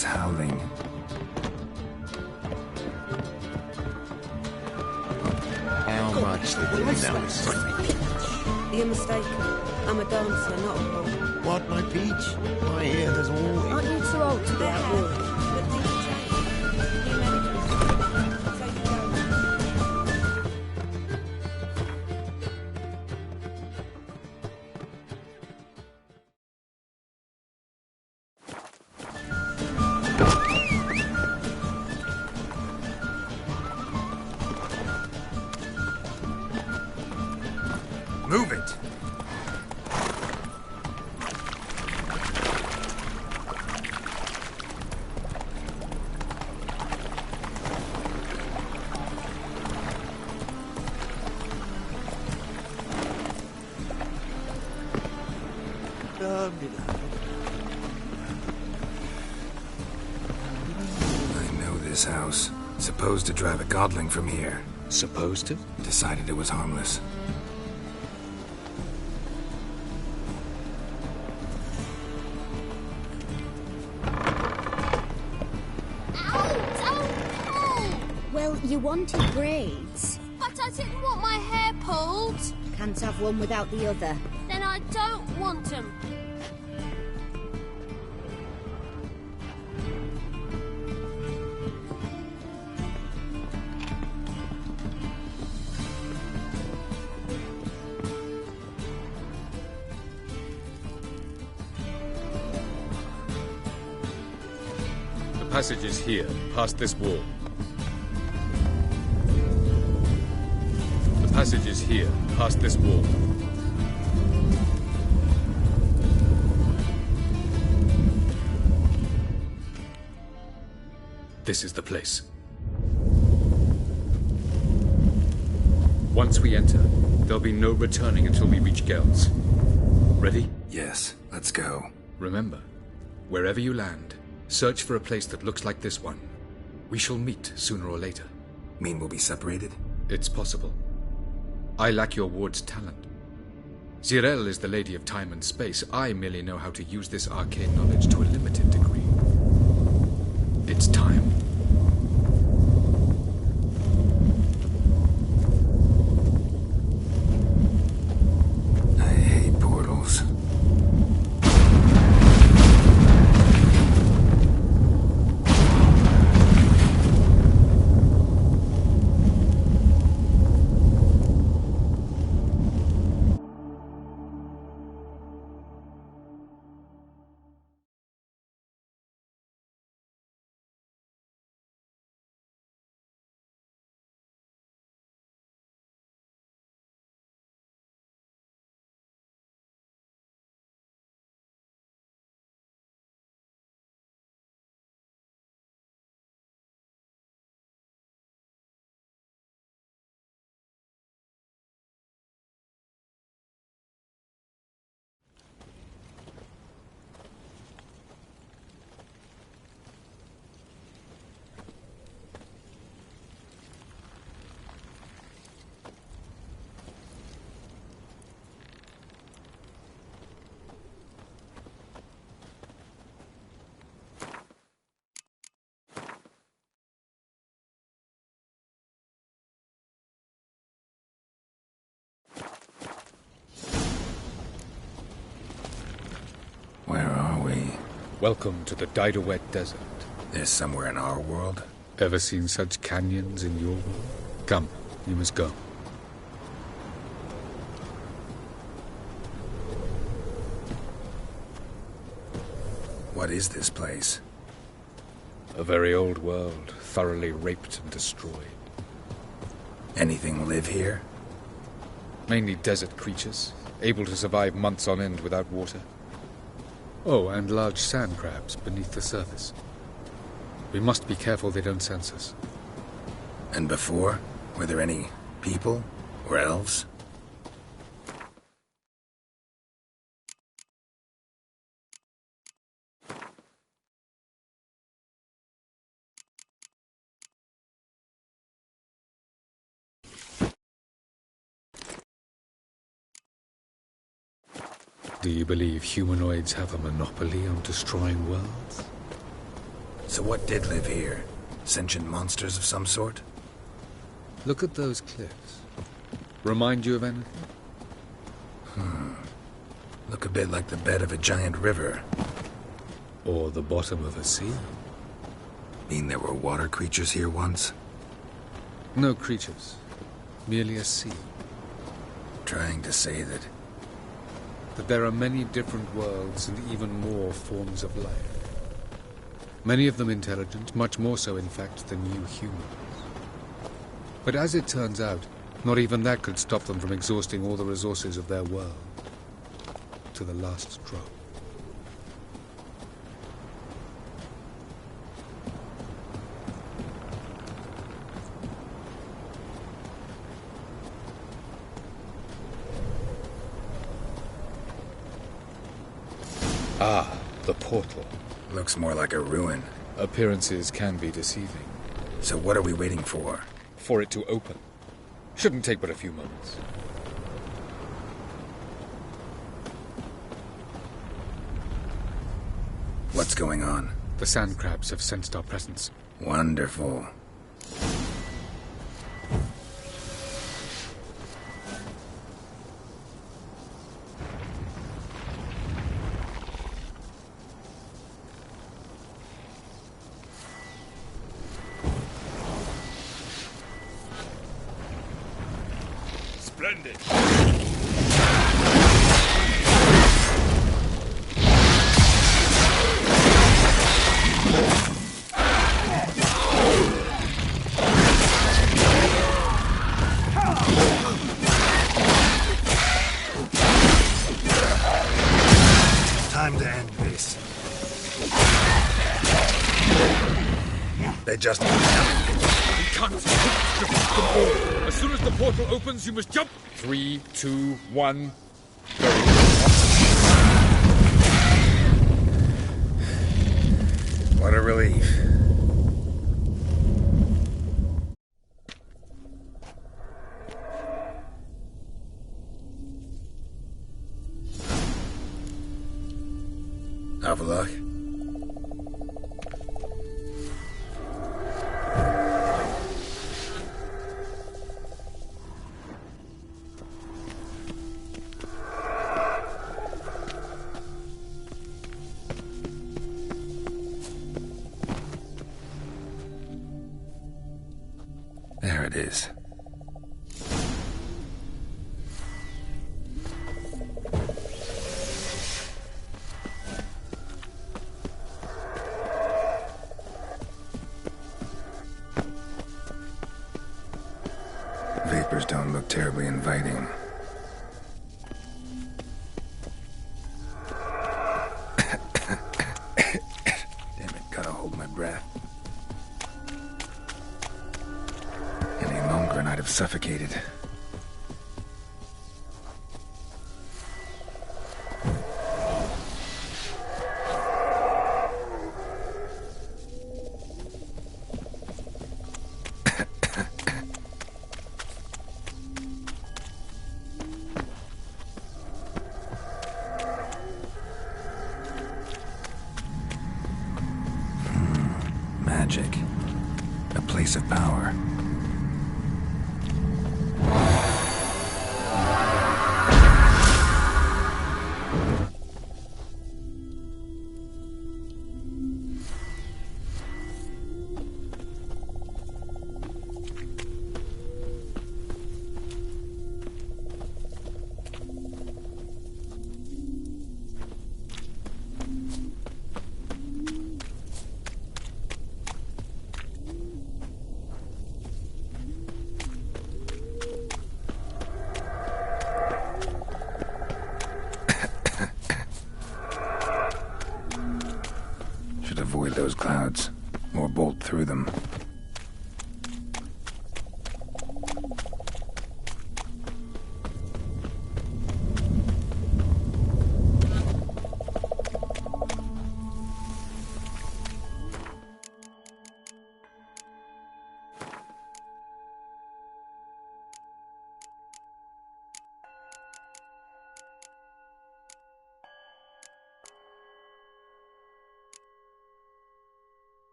this howling? How much did you know? You're mistaken. I'm a dancer, not a whore. What, my peach? I hear there's all... Aren't you too old to be a whore? Move it! I know this house. Supposed to drive a godling from here. Supposed to? Decided it was harmless. Well, you wanted braids. But I didn't want my hair pulled. Can't have one without the other. Then I don't want them. The passage is here, past this wall. The passage is here, past this wall. This is the place. Once we enter, there'll be no returning until we reach Gel's. Ready? Yes, let's go. Remember, wherever you land, search for a place that looks like this one. We shall meet sooner or later. Mean we'll be separated? It's possible. I lack your ward's talent. Zirel is the lady of time and space. I merely know how to use this arcane knowledge to a limited degree. It's time. I hate portals. Where are we? Welcome to the Didowet Desert. This somewhere in our world? Ever seen such canyons in your world? Come, you must go. What is this place? A very old world, thoroughly raped and destroyed. Anything live here? Mainly desert creatures, able to survive months on end without water. Oh, and large sand crabs beneath the surface. We must be careful they don't sense us. And before? Were there any people? Or elves? Do you believe humanoids have a monopoly on destroying worlds? So what did live here? Sentient monsters of some sort? Look at those cliffs. Remind you of anything? Look a bit like the bed of a giant river. Or the bottom of a sea? Mean there were water creatures here once? No creatures. Merely a sea. Trying to say that... That there are many different worlds and even more forms of life. Many of them intelligent, much more so in fact than you humans. But as it turns out, not even that could stop them from exhausting all the resources of their world. To the last drop. Ah, the portal. Looks more like a ruin. Appearances can be deceiving. So what are we waiting for? For it to open. Shouldn't take but a few moments. What's going on? The sand crabs have sensed our presence. Wonderful. Splendid. Time to end this. They just... We can't jump the ball. As soon as the portal opens, you must jump. 3, 2, 1. Very good. What a relief. Avalok? There it is. Vapors don't look terribly inviting. Damn it, gotta hold my breath. Any longer and I'd have suffocated. Magic. A place of power. Should avoid those clouds, or bolt through them.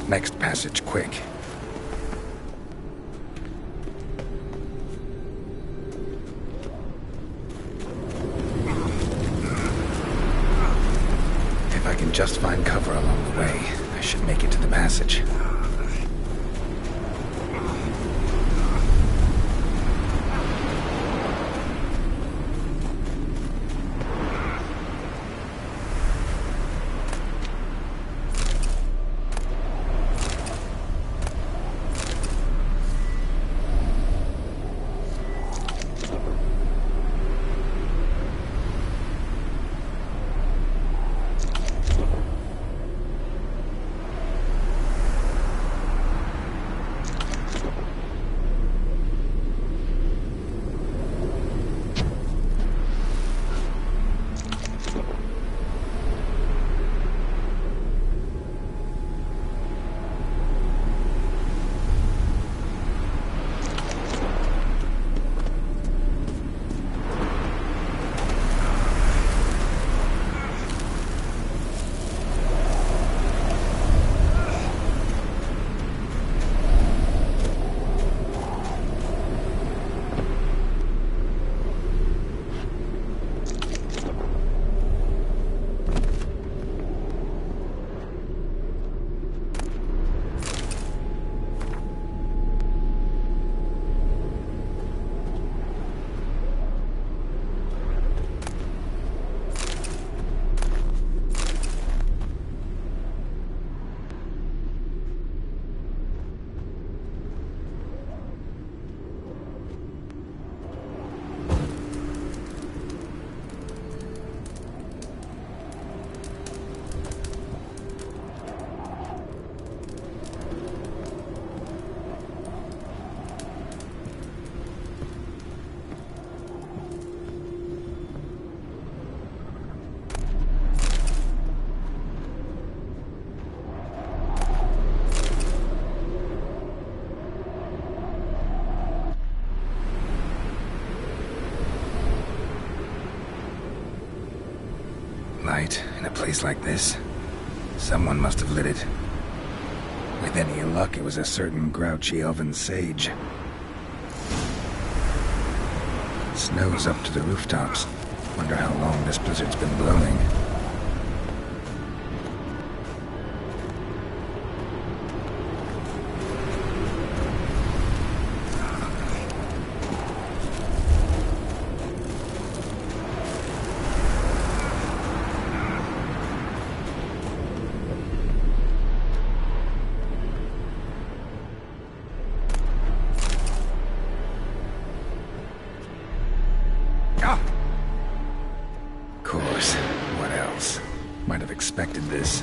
next passage quick. If I can just find cover along the way, I should make it to the passage. Light in a place like this? Someone must have lit it. With any luck, it was a certain grouchy elven sage. Snow's up to the rooftops. Wonder how long this blizzard's been blowing. Might have expected this.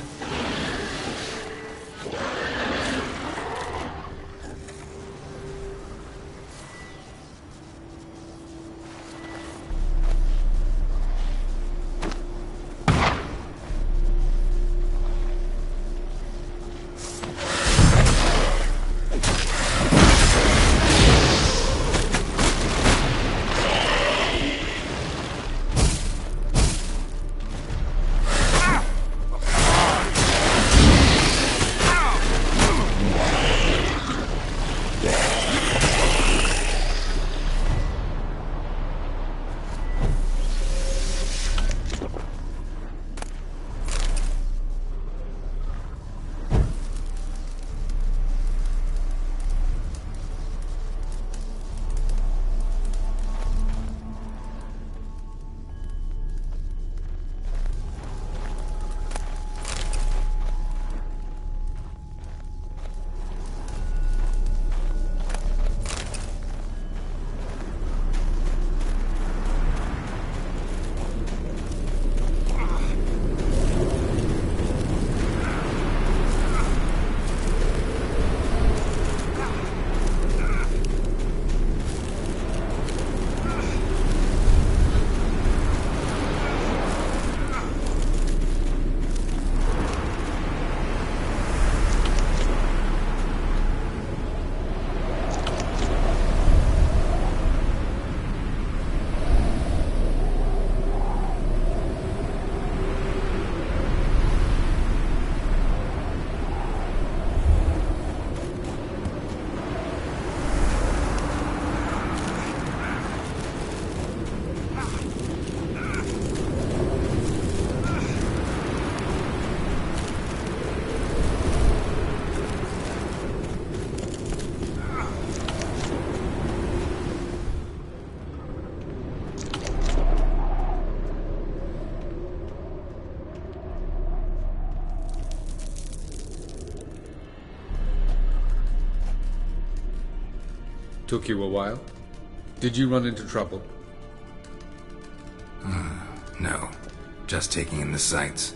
Took you a while? Did you run into trouble? No. Just taking in the sights.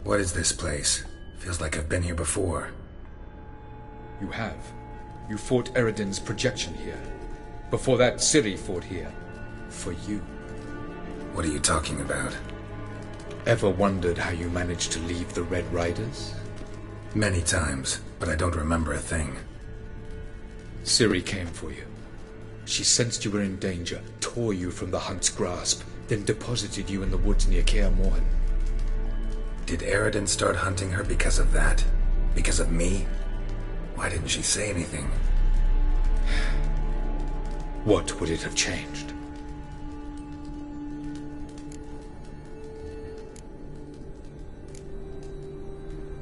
What is this place? Feels like I've been here before. You have. You fought Eredin's projection here. Before that, Ciri fought here. For you. What are you talking about? Ever wondered how you managed to leave the Red Riders? Many times, but I don't remember a thing. Ciri came for you. She sensed you were in danger, tore you from the Hunt's grasp, then deposited you in the woods near Kaer Morhen. Did Eredin start hunting her because of that? Because of me? Why didn't she say anything? What would it have changed?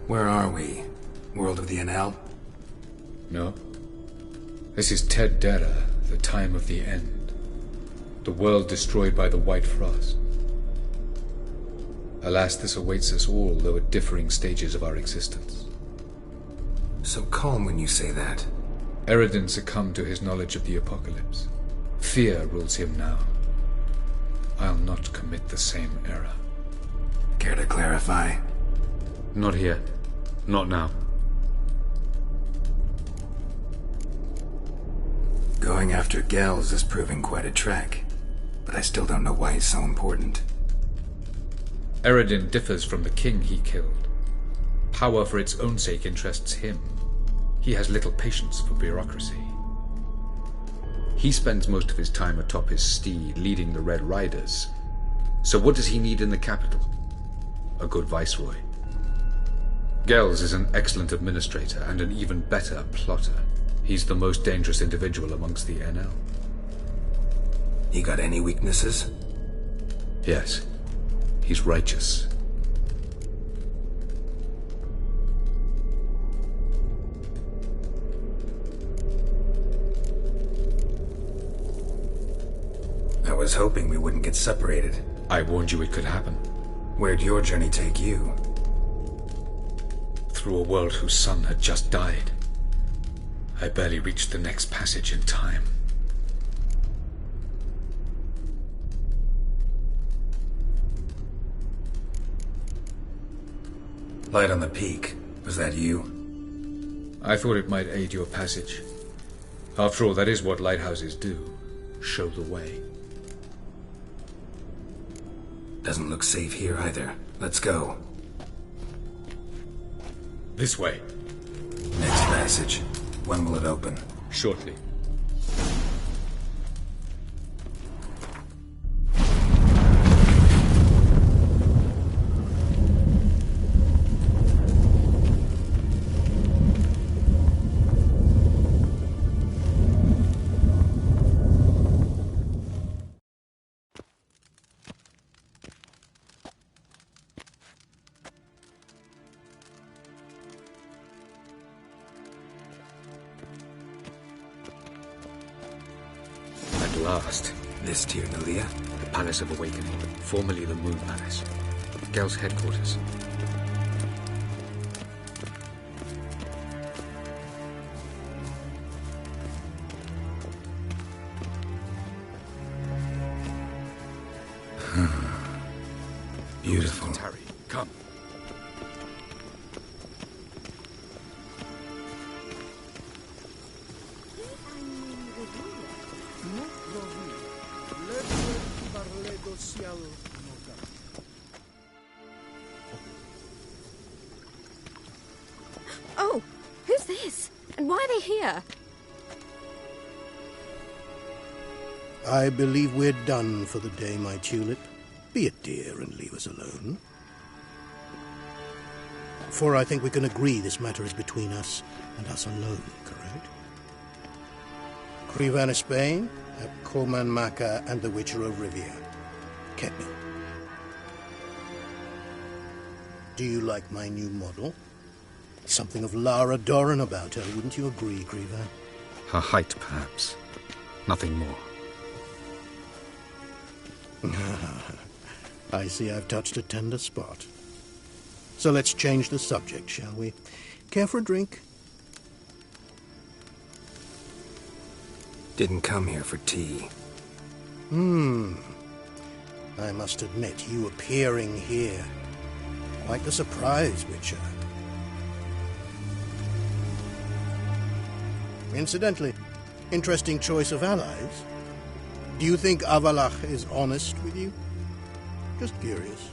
Where are we? World of the Enel? No. This is Ted Dera, the time of the end. The world destroyed by the White Frost. Alas, this awaits us all, though at differing stages of our existence. So calm when you say that. Eredin succumbed to his knowledge of the apocalypse. Fear rules him now. I'll not commit the same error. Care to clarify? Not here. Not now. Going after Gels is proving quite a trek, but I still don't know why he's so important. Eredin differs from the king he killed. Power for its own sake interests him. He has little patience for bureaucracy. He spends most of his time atop his steed, leading the Red Riders. So what does he need in the capital? A good viceroy. Gels is an excellent administrator and an even better plotter. He's the most dangerous individual amongst the Enel. He got any weaknesses? Yes. He's righteous. I was hoping we wouldn't get separated. I warned you it could happen. Where'd your journey take you? Through a world whose son had just died. I barely reached the next passage in time. Light on the peak. Was that you? I thought it might aid your passage. After all, that is what lighthouses do. Show the way. Doesn't look safe here either. Let's go. This way. Next passage. When will it open? Shortly. Last. This Tyr Nalia? The Palace of Awakening, formerly the Moon Palace. Gel's headquarters. Beautiful. Tarry, come. Oh, who's this? And why are they here? I believe we're done for the day, my tulip. Be a dear and leave us alone. For I think we can agree this matter is between us and us alone, correct? Krivan Spain, Coman Maka, and the Witcher of Rivia. Ketman. Do you like my new model? Something of Lara Doran about her, wouldn't you agree, Krivan? Her height, perhaps. Nothing more. I see I've touched a tender spot. So let's change the subject, shall we? Care for a drink? Didn't come here for tea. I must admit, you appearing here, quite the surprise, Witcher. Incidentally, interesting choice of allies. Do you think Avallac'h is honest with you? Just curious.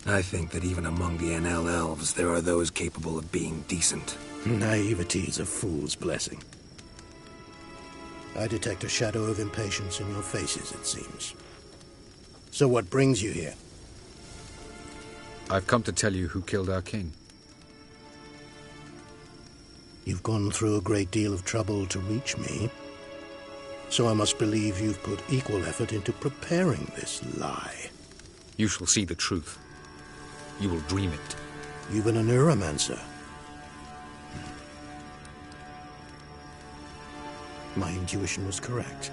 I think that even among the NL elves, there are those capable of being decent. Naivety is a fool's blessing. I detect a shadow of impatience in your faces, it seems. So what brings you here? I've come to tell you who killed our king. You've gone through a great deal of trouble to reach me, so I must believe you've put equal effort into preparing this lie. You shall see the truth. You will dream it. You've a neuromancer. My intuition was correct.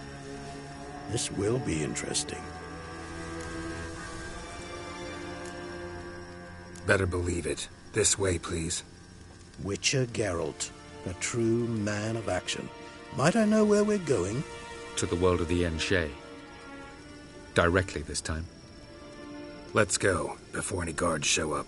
This will be interesting. Better believe it. This way, please. Witcher Geralt, a true man of action. Might I know where we're going? To the world of the Yen Shay. Directly this time. Let's go, before any guards show up.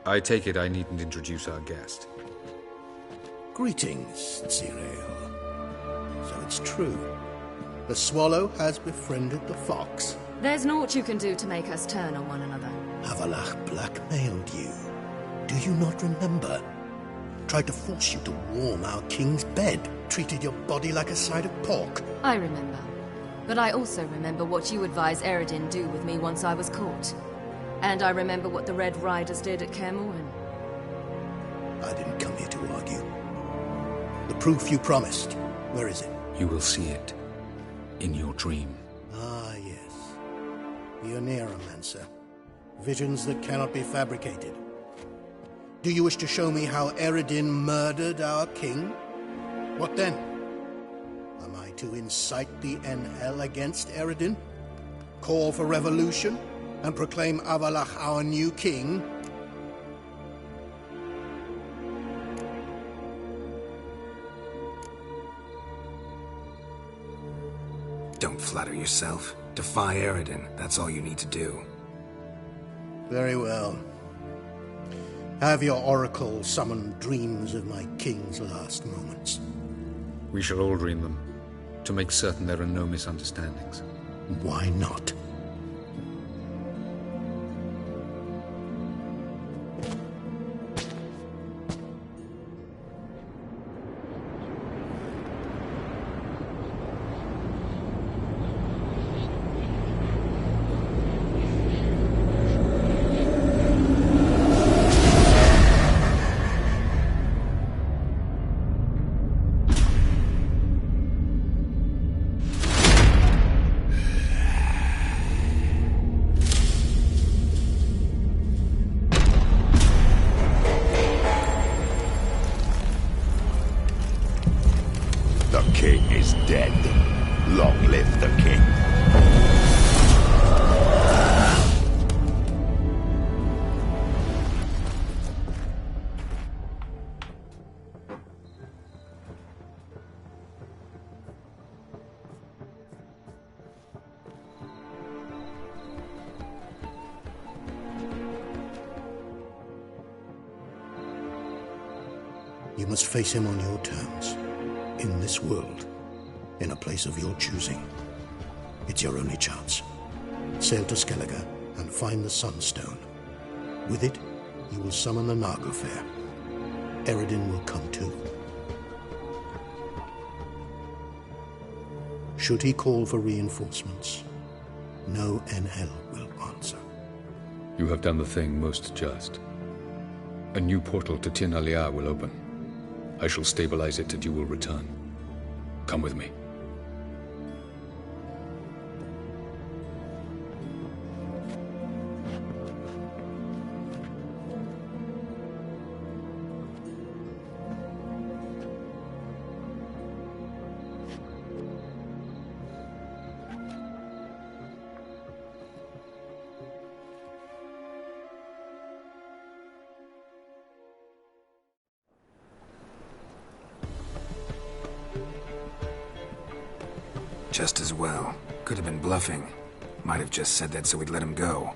I take it I needn't introduce our guest. Greetings, Zirael. So it's true. The swallow has befriended the fox. There's naught you can do to make us turn on one another. Avallac'h blackmailed you. Do you not remember? Tried to force you to warm our king's bed. Treated your body like a side of pork. I remember. But I also remember what you advised Eredin do with me once I was caught. And I remember what the Red Riders did at Kaer Morhen. I didn't come here to argue. The proof you promised, where is it? You will see it. In your dream. Ah, yes. The Oneiromancer. Visions that cannot be fabricated. Do you wish to show me how Eredin murdered our king? What then? Am I to incite the NL against Eredin? Call for revolution? And proclaim Avallac'h our new king? Don't flatter yourself. Defy Eredin. That's all you need to do. Very well. Have your oracle summon dreams of my king's last moments. We shall all dream them, to make certain there are no misunderstandings. Why not? The king is dead. Long live the king. You must face him on your terms. In this world, in a place of your choosing. It's your only chance. Sail to Skellige and find the Sunstone. With it, you will summon the Naglfar. Eredin will come too. Should he call for reinforcements, no NL will answer. You have done the thing most just. A new portal to Tir Nalear will open. I shall stabilize it and you will return. Come with me. Just as well. Could have been bluffing. Might have just said that so we'd let him go.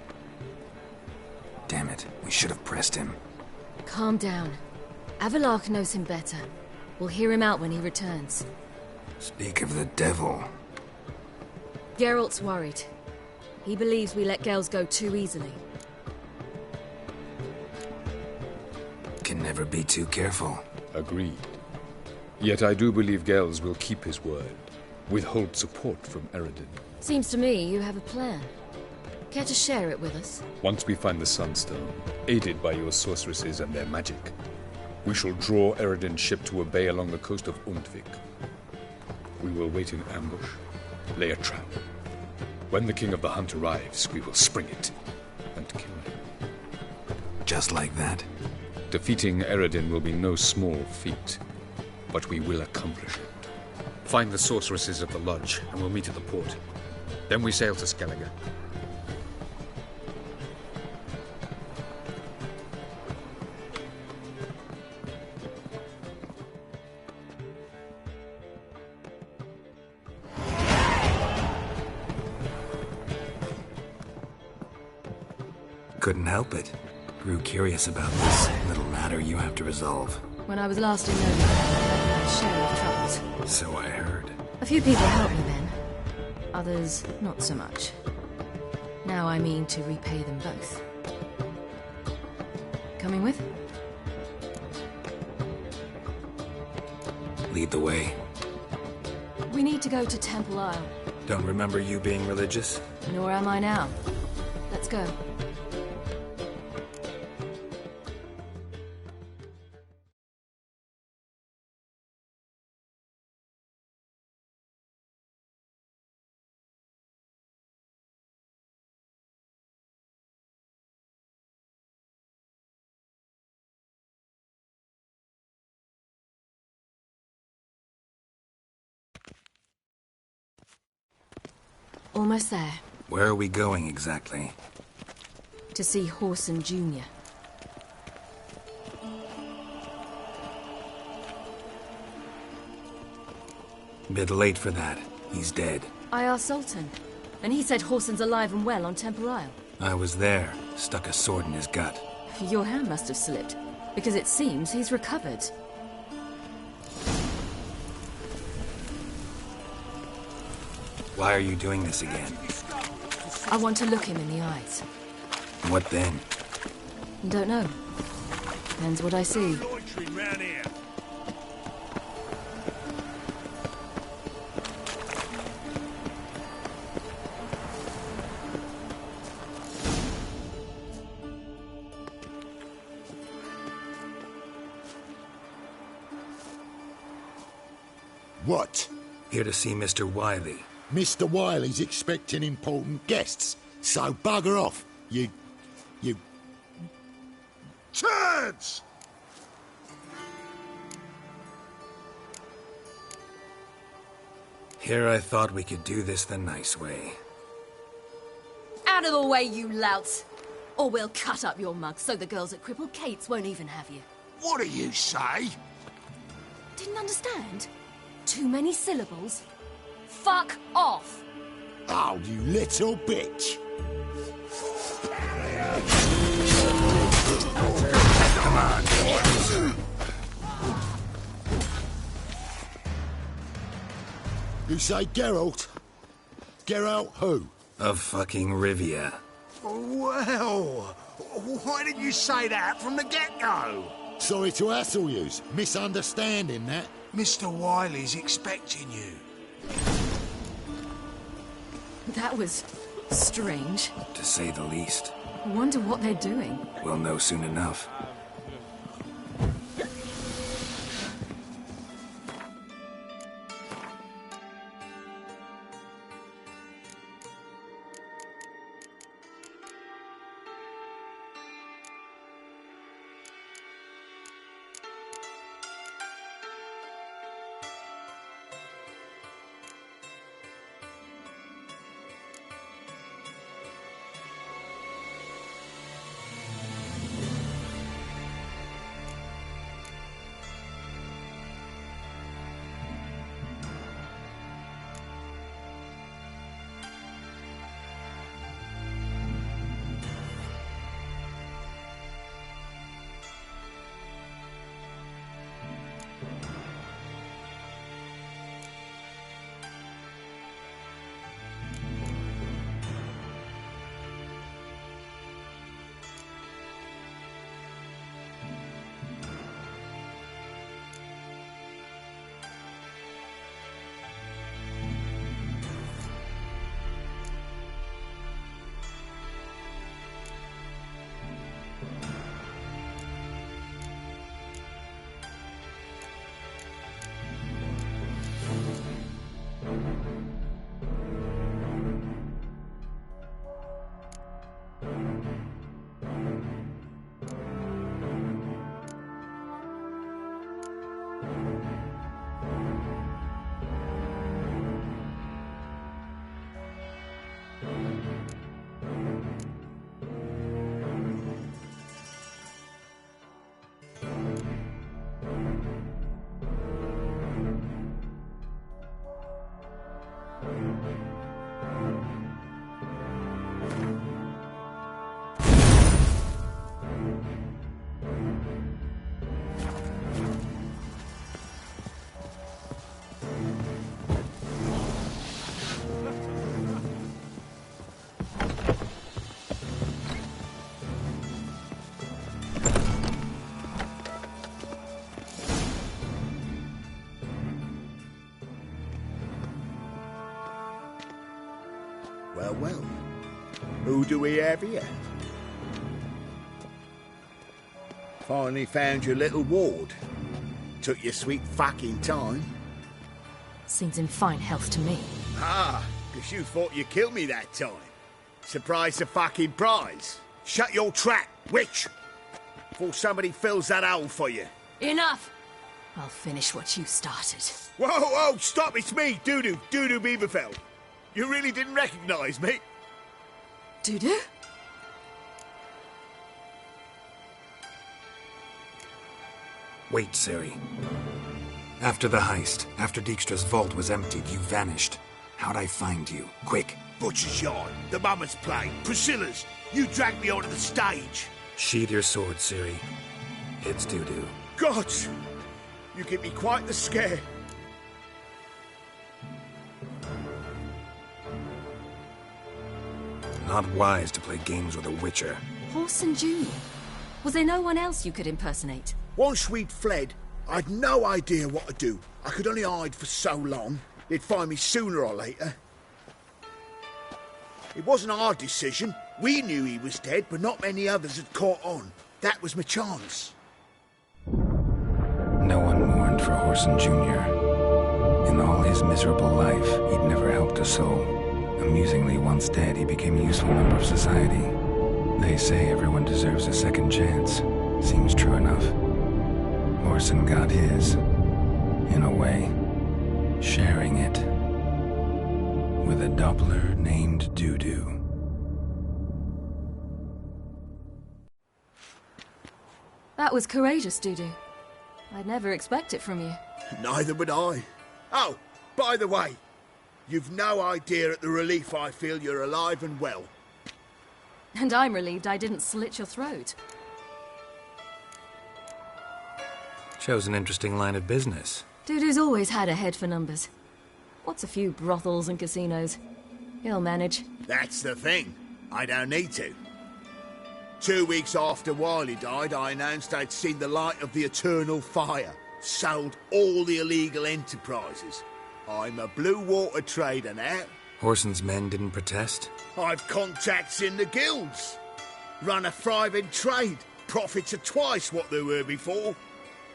Damn it, we should have pressed him. Calm down. Avallac'h knows him better. We'll hear him out when he returns. Speak of the devil. Geralt's worried. He believes we let Gels go too easily. Can never be too careful. Agreed. Yet I do believe Gels will keep his word. Withhold support from Eredin. Seems to me you have a plan. Care to share it with us? Once we find the Sunstone, aided by your sorceresses and their magic, we shall draw Eredin's ship to a bay along the coast of Undvik. We will wait in ambush, lay a trap. When the King of the Hunt arrives, we will spring it and kill him. Just like that? Defeating Eredin will be no small feat, but we will accomplish it. Find the sorceresses of the lodge, and we'll meet at the port. Then we sail to Skellige. Couldn't help it. Grew curious about this little matter you have to resolve. When I was last in Novi, I had a share of troubles. So I heard. A few people helped me then. Others, not so much. Now I mean to repay them both. Coming with? Lead the way. We need to go to Temple Isle. Don't remember you being religious? Nor am I now. Let's go. Almost there. Where are we going exactly? To see Whoreson Jr. Bit late for that. He's dead. I asked Sultan, and he said Whoreson's alive and well on Temple Isle. I was there. Stuck a sword in his gut. Your hand must have slipped, because it seems he's recovered. Why are you doing this again? I want to look him in the eyes. What then? Don't know. Depends what I see. Loitering round here. What? Here to see Mr. Wiley. Mr. Wiley's expecting important guests, so bugger off, you... turds! Here I thought we could do this the nice way. Out of the way, you louts! Or we'll cut up your mug so the girls at Cripple Kate's won't even have you. What do you say? Didn't understand? Too many syllables? Fuck off! Oh, you little bitch! Come on. You say Geralt? Geralt who? Of fucking Rivia. Well, why didn't you say that from the get-go? Sorry to hassle yous. Misunderstanding that. Mr. Wiley's expecting you. That was strange. To say the least. I wonder what they're doing. We'll know soon enough. Well, who do we have here? Finally found your little ward. Took your sweet fucking time. Seems in fine health to me. Ah, because you thought you killed me that time. Surprise the fucking prize. Shut your trap, witch! Before somebody fills that hole for you. Enough! I'll finish what you started. Whoa, stop, it's me, Dudu Bieberfeld. You really didn't recognise me? Dudu? Wait, Ciri. After the heist, after Dijkstra's vault was emptied, you vanished. How'd I find you? Quick. Butcher's Yard, the Mama's Play, Priscilla's. You dragged me onto the stage. Sheathe your sword, Ciri. It's Dudu. Gods! You give me quite the scare. Not wise to play games with a witcher. Whoreson Jr.? Was there no one else you could impersonate? Once we'd fled, I'd no idea what to do. I could only hide for so long. They'd find me sooner or later. It wasn't our decision. We knew he was dead, but not many others had caught on. That was my chance. No one mourned for Whoreson Jr. In all his miserable life, he'd never helped a soul. Amusingly, once dead, he became a useful member of society. They say everyone deserves a second chance. Seems true enough. Whoreson got his, in a way, sharing it with a Doppler named Dudu. That was courageous, Dudu. I'd never expect it from you. Neither would I. Oh, by the way, you've no idea at the relief I feel you're alive and well. And I'm relieved I didn't slit your throat. Shows an interesting line of business. Dudu's always had a head for numbers. What's a few brothels and casinos? He'll manage. That's the thing. I don't need to. 2 weeks after Wiley died, I announced I'd seen the light of the eternal fire. Sold all the illegal enterprises. I'm a blue water trader now. Whoreson's men didn't protest? I've contacts in the guilds. Run a thriving trade. Profits are twice what they were before.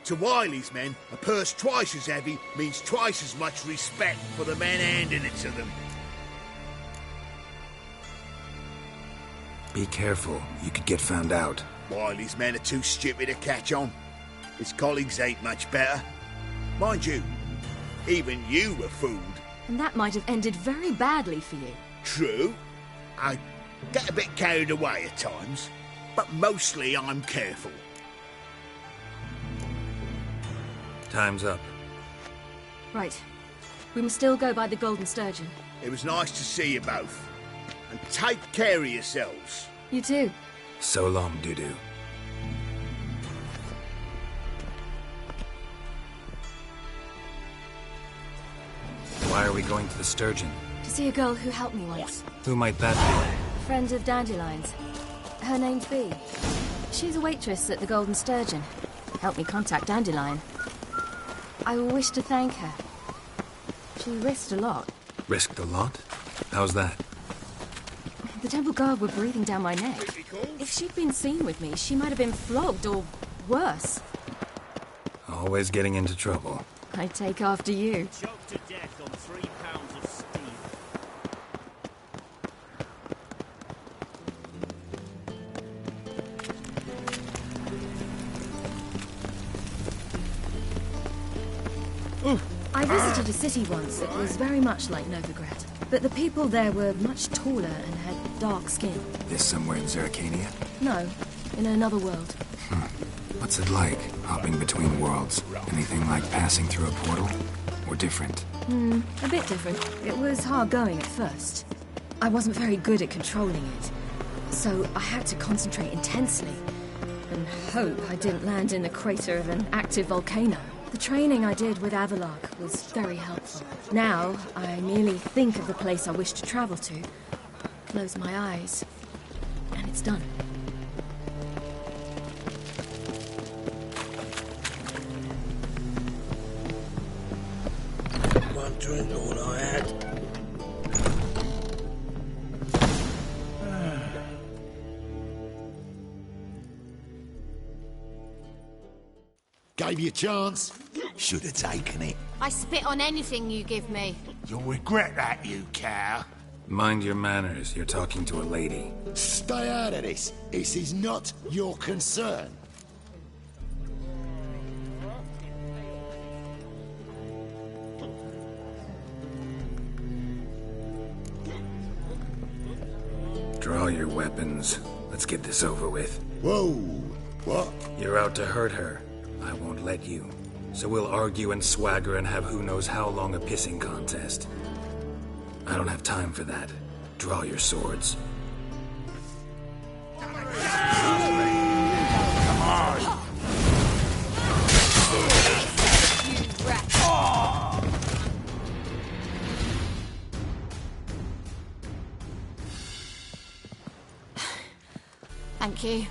To Wiley's men, a purse twice as heavy means twice as much respect for the men handing it to them. Be careful. You could get found out. Wiley's men are too stupid to catch on. His colleagues ain't much better. Mind you, even you were fooled. And that might have ended very badly for you. True. I get a bit carried away at times, but mostly I'm careful. Time's up. Right. We must still go by the Golden Sturgeon. It was nice to see you both. And take care of yourselves. You too. So long, Dudu. Why are we going to the Sturgeon? To see a girl who helped me once. Who might that be? Friend of Dandelion's. Her name's Bee. She's a waitress at the Golden Sturgeon. Helped me contact Dandelion. I wish to thank her. She risked a lot. Risked a lot? How's that? The Temple Guard were breathing down my neck. If she'd been seen with me, she might have been flogged or worse. Always getting into trouble. I take after you. Choked to death on 3 pounds of steel. I visited a city once that was very much like Novigrad, but the people there were much taller and had dark skin. This somewhere in Zeracania? No, in another world. What's it like, hopping between worlds? Anything like passing through a portal? Or different? A bit different. It was hard going at first. I wasn't very good at controlling it, so I had to concentrate intensely and hope I didn't land in the crater of an active volcano. The training I did with Avalark was very helpful. Now, I merely think of the place I wish to travel to, close my eyes, and it's done. One drink all I had. Gave you a chance. Should have taken it. I spit on anything you give me. You'll regret that, you cow. Mind your manners. You're talking to a lady. Stay out of this. This is not your concern. Draw your weapons. Let's get this over with. Whoa. What? You're out to hurt her. I won't let you. So we'll argue and swagger and have who knows how long a pissing contest. I don't have time for that. Draw your swords. Thank you.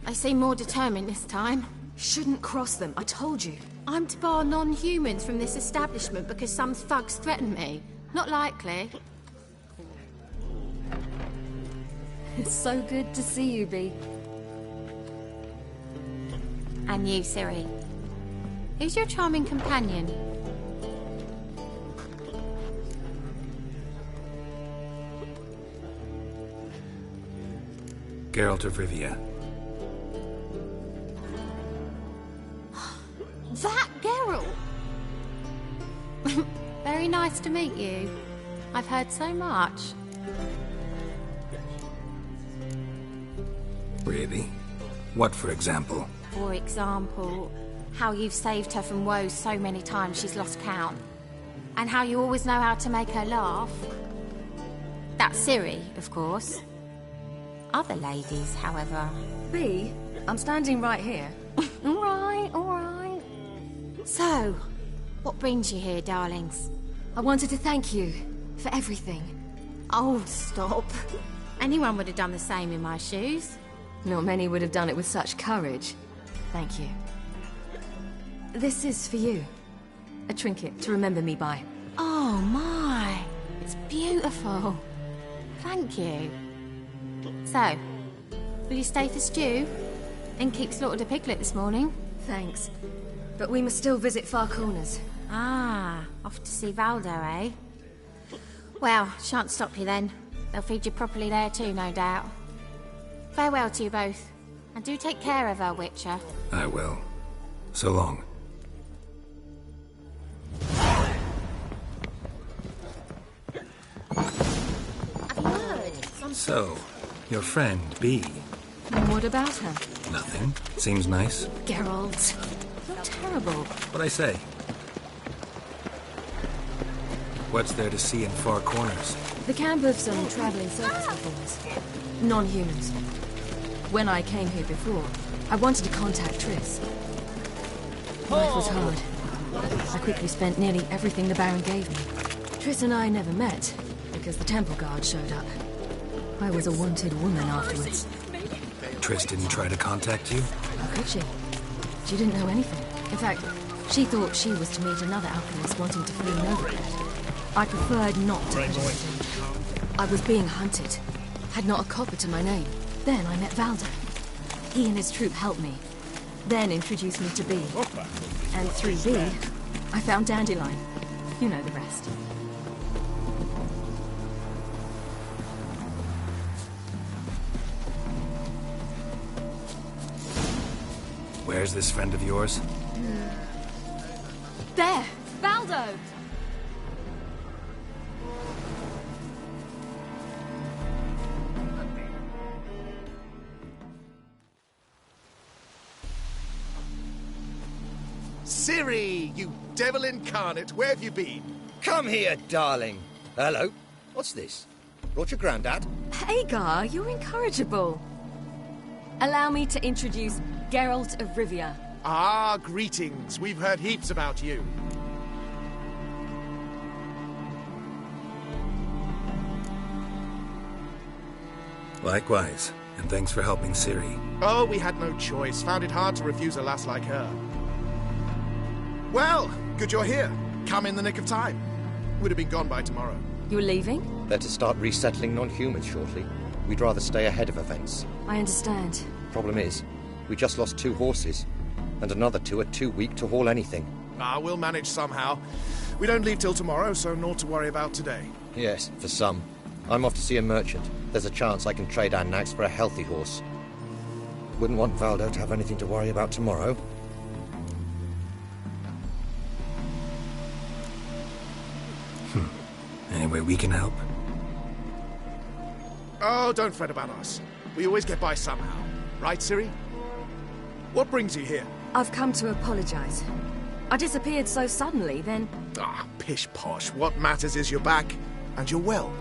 They seem more determined this time. Shouldn't cross them, I told you. I'm to bar non-humans from this establishment because some thugs threaten me. Not likely. It's so good to see you, Bee. And you, Ciri. Who's your charming companion? Geralt of Rivia. That Geralt! Very nice to meet you. I've heard so much. Really? What, for example? For example, how you've saved her from woes so many times she's lost count. And how you always know how to make her laugh. That's Ciri, of course. Other ladies, however... Bee, I'm standing right here. All right. So, what brings you here, darlings? I wanted to thank you for everything. Oh, stop. Anyone would have done the same in my shoes. Not many would have done it with such courage. Thank you. This is for you. A trinket to remember me by. Oh, my. It's beautiful. Thank you. So, will you stay for stew? And keep slaughtered a piglet this morning? Thanks. But we must still visit Far Corners. Ah, off to see Valdo, eh? Well, shan't stop you then. They'll feed you properly there too, no doubt. Farewell to you both. And do take care of her, Witcher. I will. So long. Have you heard? So, your friend, Bee. And what about her? Nothing. Seems nice. Geralt. You're terrible. What'd I say? What's there to see in Far Corners? The camp of some traveling circus performers. Non-humans. When I came here before, I wanted to contact Triss. Life was hard. I quickly spent nearly everything the Baron gave me. Triss and I never met, because the temple guard showed up. I was a wanted woman afterwards. Triss didn't try to contact you? How could she? She didn't know anything. In fact, she thought she was to meet another alchemist wanting to flee Novigrad. I preferred not to pursue him. I was being hunted. Had not a copper to my name. Then I met Valdo. He and his troop helped me. Then introduced me to Bee. And through Bee, I found Dandelion. You know the rest. Where's this friend of yours? There! Valdo! Ciri, you devil incarnate, where have you been? Come here, darling. Hello. What's this? Brought your granddad? Hagar, you're incorrigible. Allow me to introduce Geralt of Rivia. Ah, greetings. We've heard heaps about you. Likewise, and thanks for helping Ciri. Oh, we had no choice. Found it hard to refuse a lass like her. Well, good you're here. Come in the nick of time. Would have been gone by tomorrow. You're leaving? They're to start resettling non-humans shortly. We'd rather stay ahead of events. I understand. Problem is, we just lost 2 horses, and another 2 are too weak to haul anything. Ah, we'll manage somehow. We don't leave till tomorrow, so naught to worry about today. Yes, for some. I'm off to see a merchant. There's a chance I can trade our nags for a healthy horse. Wouldn't want Valdo to have anything to worry about tomorrow. Any way we can help? Oh, don't fret about us. We always get by somehow. Right, Ciri? What brings you here? I've come to apologize. I disappeared so suddenly, then... Ah, pish-posh. What matters is you're back, and you're well.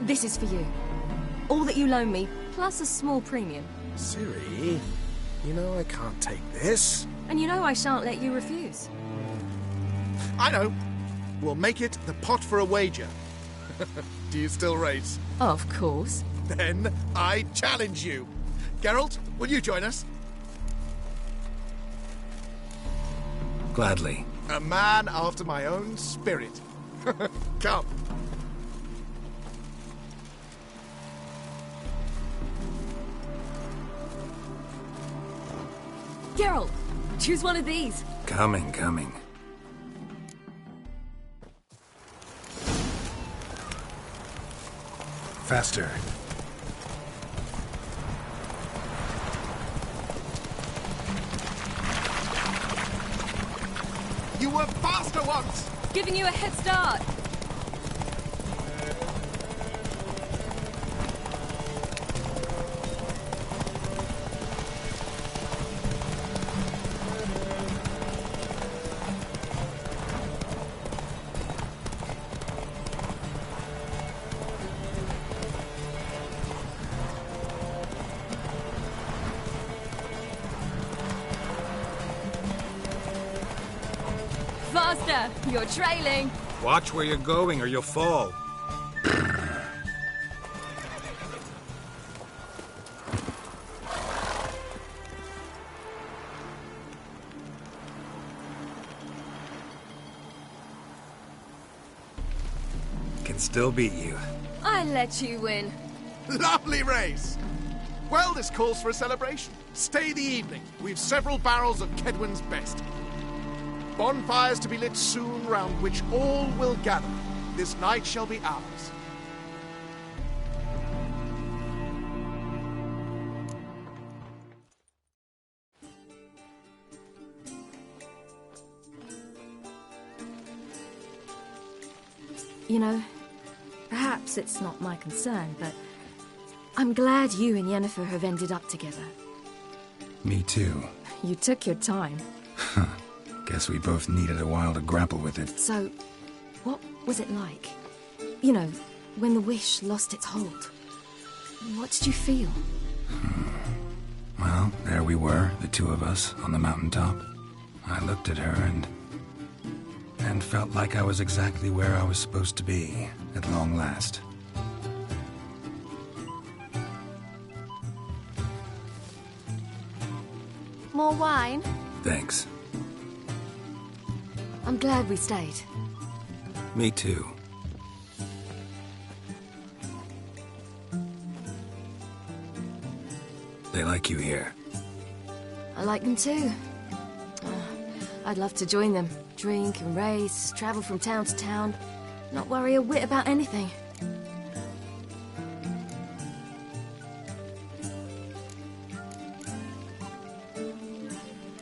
This is for you. All that you loan me, plus a small premium. Ciri, you know I can't take this. And you know I shan't let you refuse. I know. We'll make it the pot for a wager. Do you still race? Of course. Then I challenge you. Geralt, will you join us? Gladly. A man after my own spirit. Come. Geralt, choose one of these. Coming. Faster. You were faster once! Giving you a head start. Faster! You're trailing. Watch where you're going or you'll fall. Can still beat you. I let you win. Lovely race! Well, this calls for a celebration. Stay the evening. We've several barrels of Kedwen's best. Bonfires to be lit soon, round which all will gather. This night shall be ours. You know, perhaps it's not my concern, but I'm glad you and Yennefer have ended up together. Me too. You took your time. Guess we both needed a while to grapple with it. So, what was it like? You know, when the wish lost its hold. What did you feel? Well, there we were, the two of us, on the mountaintop. I looked at her and felt like I was exactly where I was supposed to be, at long last. More wine? Thanks. I'm glad we stayed. Me too. They like you here. I like them too. I'd love to join them. Drink and race, travel from town to town. Not worry a whit about anything.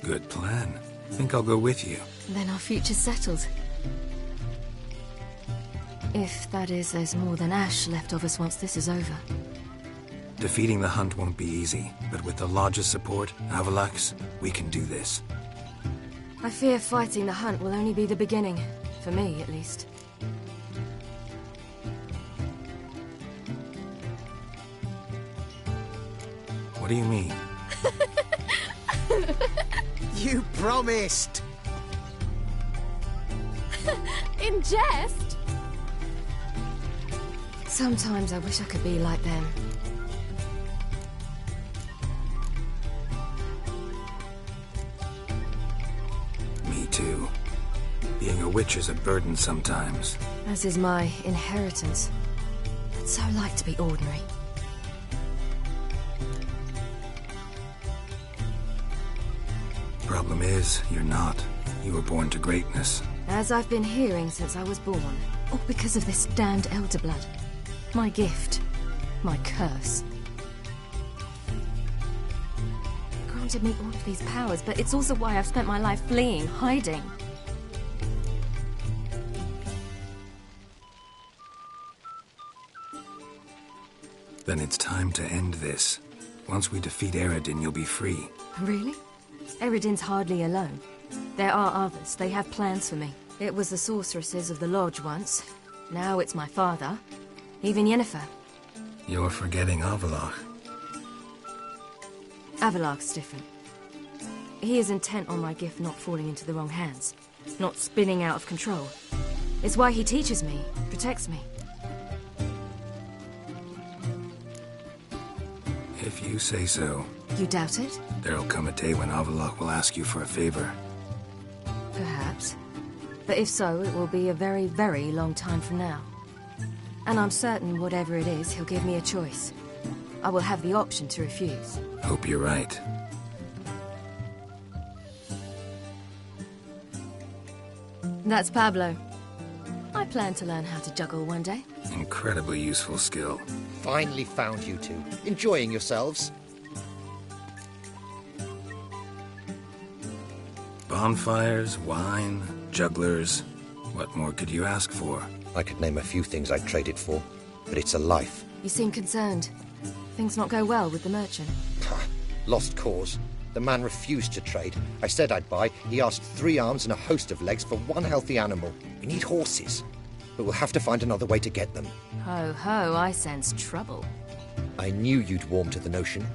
Good plan. Think I'll go with you. Then our future's settled. If, that is, there's more than ash left of us once this is over. Defeating the hunt won't be easy, but with the Lodge's support, Avalax, we can do this. I fear fighting the hunt will only be the beginning. For me, at least. What do you mean? You promised! In jest? Sometimes I wish I could be like them. Me too. Being a witch is a burden sometimes. As is my inheritance. I'd so like to be ordinary. Problem is, you're not. You were born to greatness. As I've been hearing since I was born. All because of this damned elder blood. My gift. My curse. Granted me all of these powers, but it's also why I've spent my life fleeing, hiding. Then it's time to end this. Once we defeat Eredin, you'll be free. Really? Eredin's hardly alone. There are others. They have plans for me. It was the sorceresses of the Lodge once. Now it's my father. Even Yennefer. You're forgetting Avallac'h. Avallac'h's different. He is intent on my gift not falling into the wrong hands. Not spinning out of control. It's why he teaches me, protects me. If you say so. You doubt it? There'll come a day when Avallac'h will ask you for a favor. Perhaps. But if so, it will be a very, very long time from now. And I'm certain whatever it is, he'll give me a choice. I will have the option to refuse. Hope you're right. That's Pablo. I plan to learn how to juggle one day. Incredibly useful skill. Finally found you two. Enjoying yourselves? Bonfires, wine, jugglers. What more could you ask for? I could name a few things I'd trade it for, but it's a life. You seem concerned. Things not go well with the merchant. Lost cause. The man refused to trade. I said I'd buy. He asked 3 arms and a host of legs for 1 healthy animal. We need horses, but we'll have to find another way to get them. Ho ho, I sense trouble. I knew you'd warm to the notion.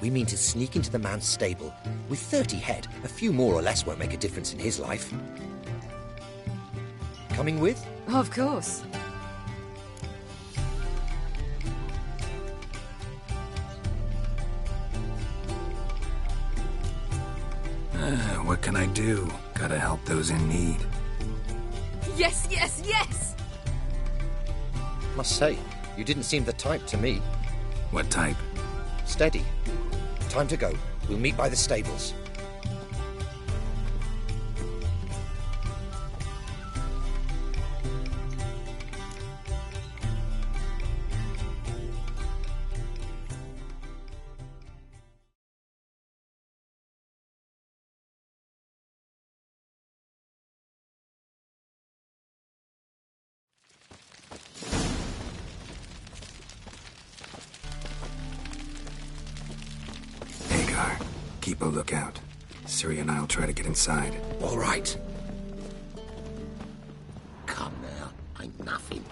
We mean to sneak into the man's stable. With 30 head, a few more or less won't make a difference in his life. Coming with? Of course. What can I do? Gotta help those in need. Yes, yes, yes! Must say, you didn't seem the type to me. What type? Steady. Time to go. We'll meet by the stables. Keep a lookout. Ciri and I'll try to get inside. All right. Come now, ain't nothing.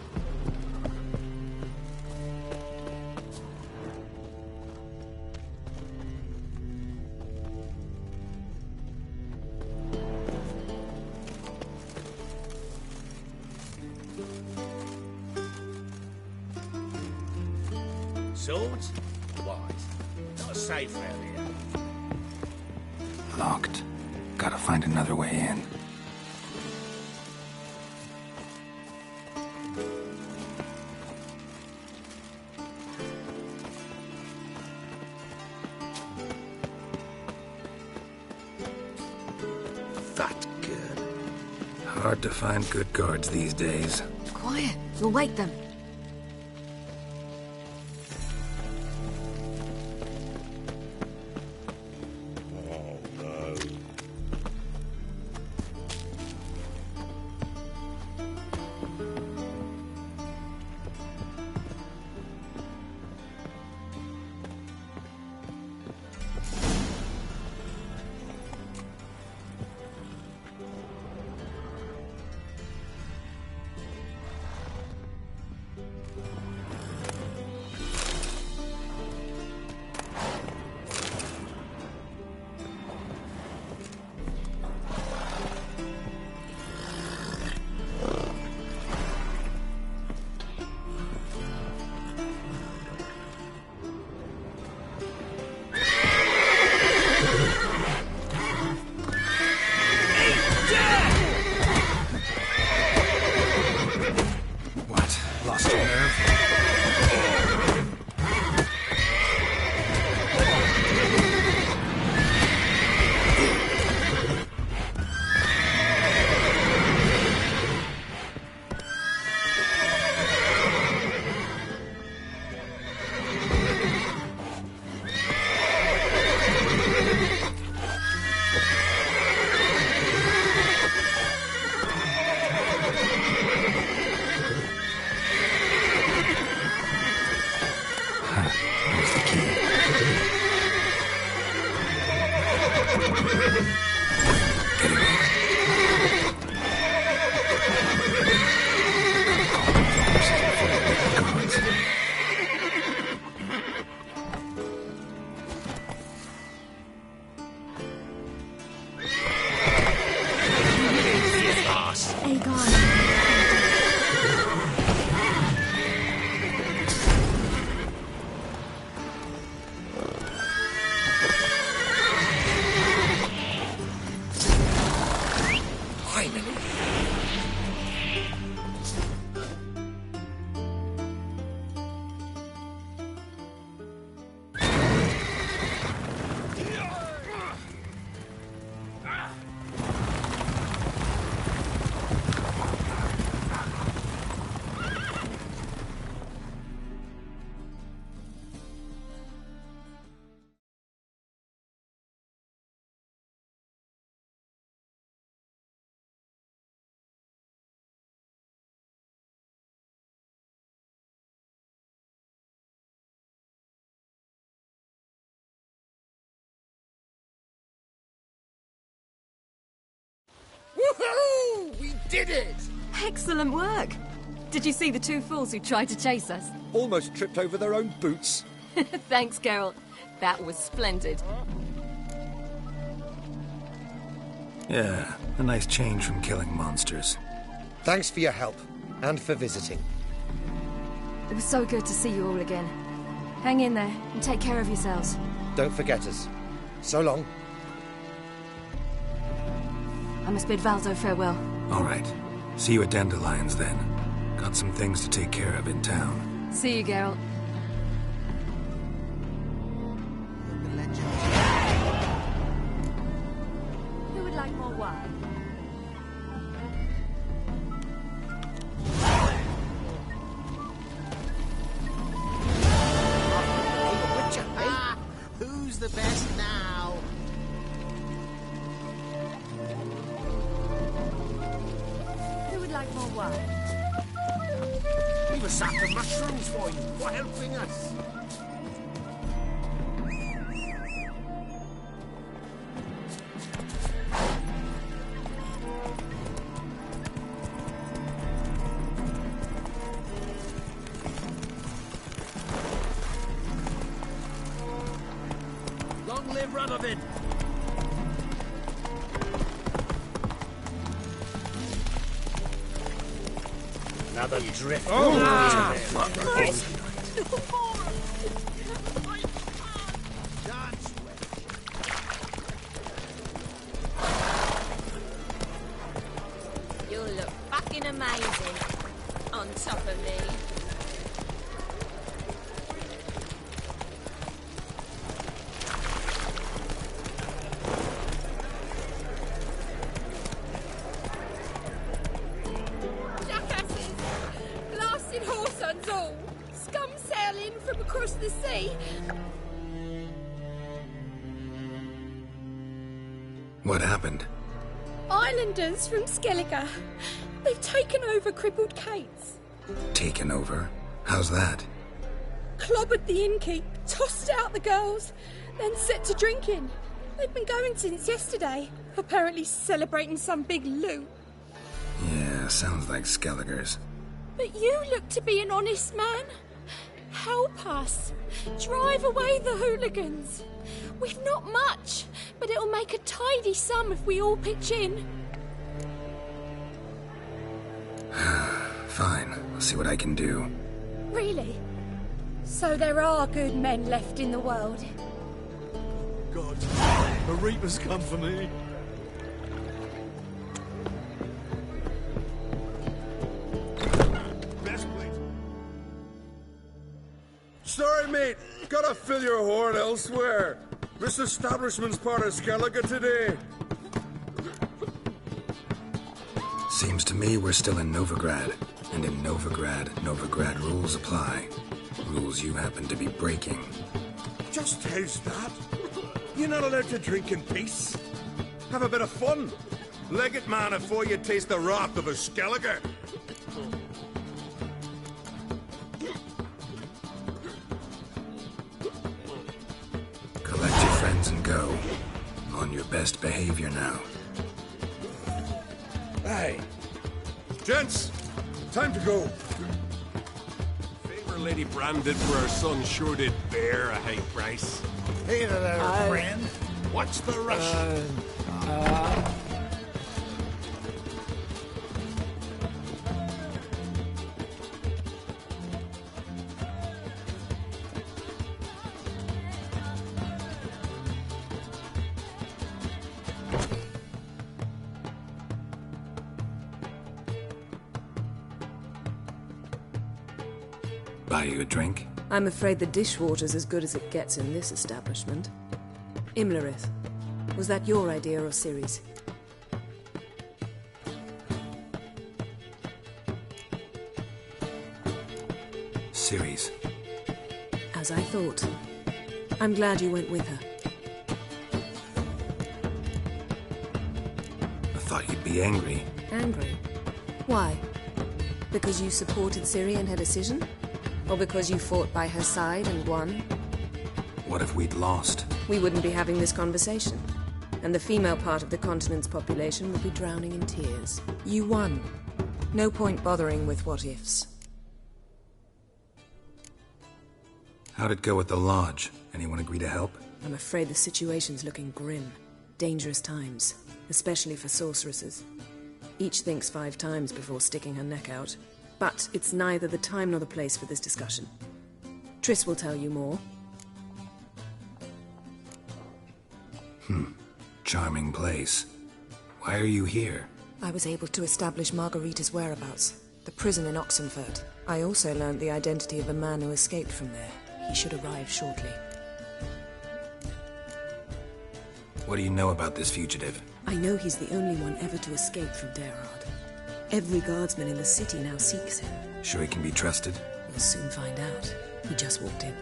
Swords? Wise. Not safe around here. Locked. Gotta find another way in. That good. Hard to find good guards these days. Quiet. You'll wake them. Woohoo! We did it! Excellent work. Did you see the two fools who tried to chase us? Almost tripped over their own boots. Thanks, Geralt. That was splendid. Yeah, a nice change from killing monsters. Thanks for your help, and for visiting. It was so good to see you all again. Hang in there, and take care of yourselves. Don't forget us. So long. I must bid Valdo farewell. All right. See you at Dandelions, then. Got some things to take care of in town. See you, Geralt. Who would like more wine? Who's the best now? Who would like more wine? We were after mushrooms for you, for helping us. Long live Radovid! Another drift. You'll look fucking amazing on top of me. Jackasses! Blasted whoresons all! Scum sailing from across the sea! What happened? Islanders from Skellige. They've taken over crippled Kate's. Taken over? How's that? Clobbered the innkeep, tossed out the girls, then set to drinking. They've been going since yesterday, apparently celebrating some big loot. Yeah, sounds like Skellige's. But you look to be an honest man. Help us. Drive away the hooligans. We've not much, but it'll make a tidy sum if we all pitch in. Fine, I'll see what I can do. Really? So there are good men left in the world. God, the Reapers come for me. Best please. Sorry, mate. Gotta fill your horn elsewhere. This establishment's part of Skellige today. Seems to me we're still in Novigrad. And in Novigrad rules apply. Rules you happen to be breaking. Just how's that? You're not allowed to drink in peace. Have a bit of fun. Leg it, man, before you taste the wrath of a Skellige. Collect your friends and go. On your best behavior now. Hey. Gents, time to go. Favor Lady Brand did for her son sure did bear a high price. Hey there, friend. What's the rush? Buy you a drink? I'm afraid the dishwater's as good as it gets in this establishment. Imlerith, was that your idea or Ciri's? Ciri's. As I thought. I'm glad you went with her. I thought you'd be angry. Angry? Why? Because you supported Ciri in her decision? Or because you fought by her side and won? What if we'd lost? We wouldn't be having this conversation. and the female part of the continent's population would be drowning in tears. You won. No point bothering with what-ifs. How'd it go at the lodge? Anyone agree to help? I'm afraid the situation's looking grim. Dangerous times, especially for sorceresses. Each thinks 5 times before sticking her neck out. But it's neither the time nor the place for this discussion. Triss will tell you more. Charming place. Why are you here? I was able to establish Margarita's whereabouts. The prison in Oxenfurt. I also learned the identity of a man who escaped from there. He should arrive shortly. What do you know about this fugitive? I know he's the only one ever to escape from Daerard. Every guardsman in the city now seeks him. Sure he can be trusted? We'll soon find out. He just walked in.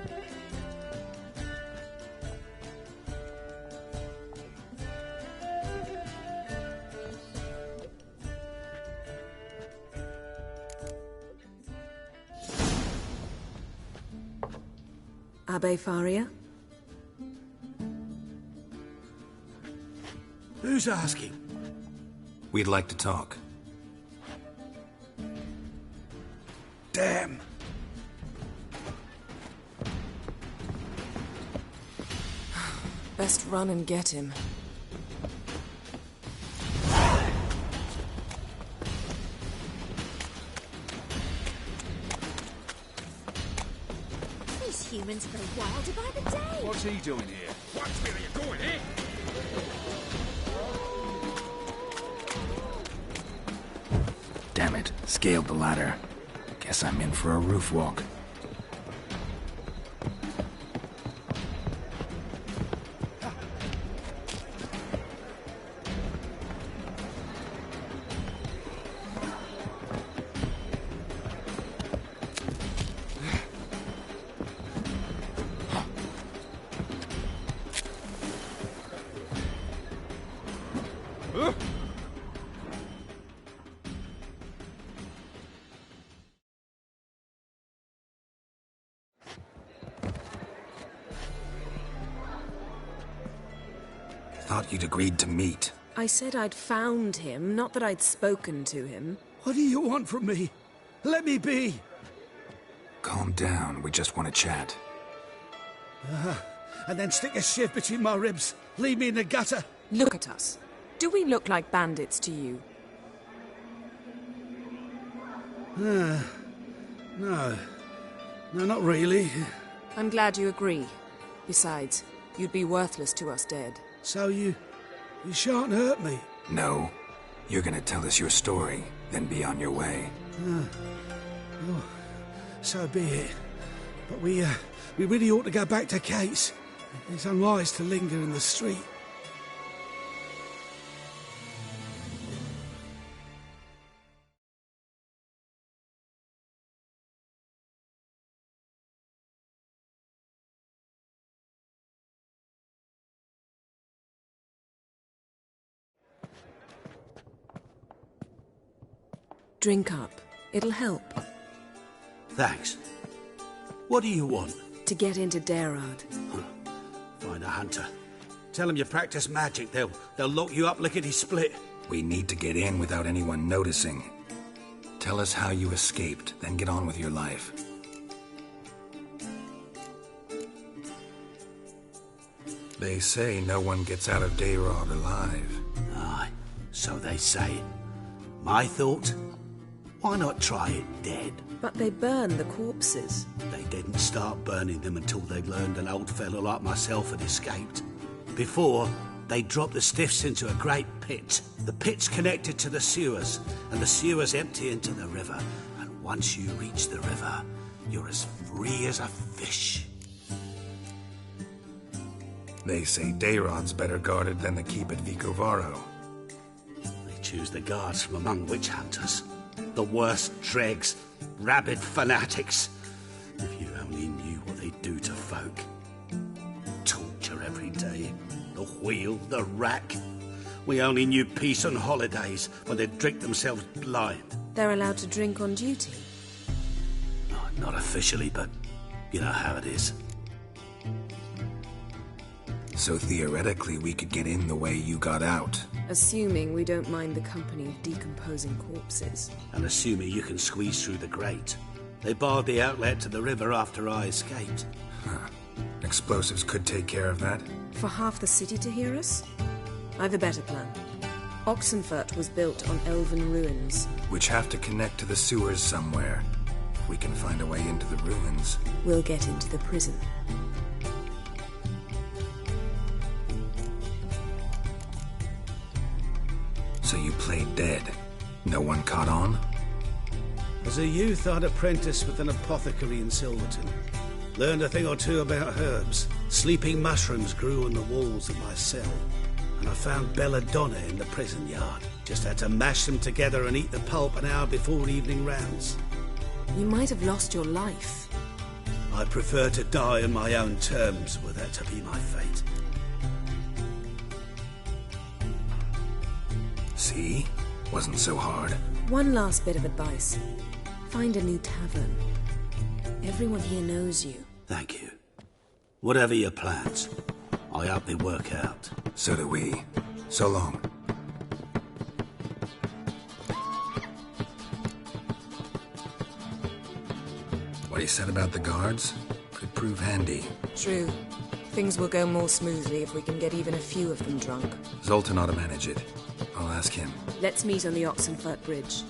Abbe Faria? Who's asking? We'd like to talk. Damn. Best run and get him. These humans go wilder by the day. What's he doing here? Watch where you're going, eh? Damn it, scaled the ladder. Guess I'm in for a roof walk. Thought you'd agreed to meet. I said I'd found him, not that I'd spoken to him. What do you want from me? Let me be. Calm down, we just want to chat. And then stick a shiv between my ribs. Leave me in the gutter. Look at us. Do we look like bandits to you? No. No, not really. I'm glad you agree. Besides, you'd be worthless to us dead. So you shan't hurt me? No. You're gonna tell us your story, then be on your way. Oh, so be it. But we really ought to go back to Kate's. It's unwise to linger in the street. Drink up. It'll help. Thanks. What do you want? To get into Daerard. Find a hunter. Tell them you practice magic. They'll lock you up lickety-split. We need to get in without anyone noticing. Tell us how you escaped, then get on with your life. They say no one gets out of Daerard alive. Aye, so they say. My thought? Why not try it dead? But they burn the corpses. They didn't start burning them until they learned an old fellow like myself had escaped. Before, they dropped the stiffs into a great pit. The pit's connected to the sewers, and the sewers empty into the river. And once you reach the river, you're as free as a fish. They say Daerad's better guarded than the keep at Vicovaro. They choose the guards from among witch hunters. The worst dregs, rabid fanatics. If you only knew what they do to folk. Torture every day. The wheel, the rack. We only knew peace on holidays when they'd drink themselves blind. They're allowed to drink on duty? Oh, not officially, but you know how it is. So theoretically, we could get in the way you got out. Assuming we don't mind the company of decomposing corpses. And assuming you can squeeze through the grate. They barred the outlet to the river after I escaped. Huh. Explosives could take care of that? For half the city to hear us? I've a better plan. Oxenfurt was built on elven ruins. Which have to connect to the sewers somewhere. If we can find a way into the ruins. We'll get into the prison. So you played dead. No one caught on? As a youth, I'd apprenticed with an apothecary in Silverton. Learned a thing or two about herbs. Sleeping mushrooms grew on the walls of my cell. And I found belladonna in the prison yard. Just had to mash them together and eat the pulp an hour before evening rounds. You might have lost your life. I prefer to die on my own terms, were that to be my fate. See? Wasn't so hard. One last bit of advice. Find a new tavern. Everyone here knows you. Thank you. Whatever your plans, I hope they work out. So do we. So long. What he said about the guards could prove handy. True. Things will go more smoothly if we can get even a few of them drunk. Zoltan ought to manage it. I'll ask him. Let's meet on the Oxenfurt Bridge.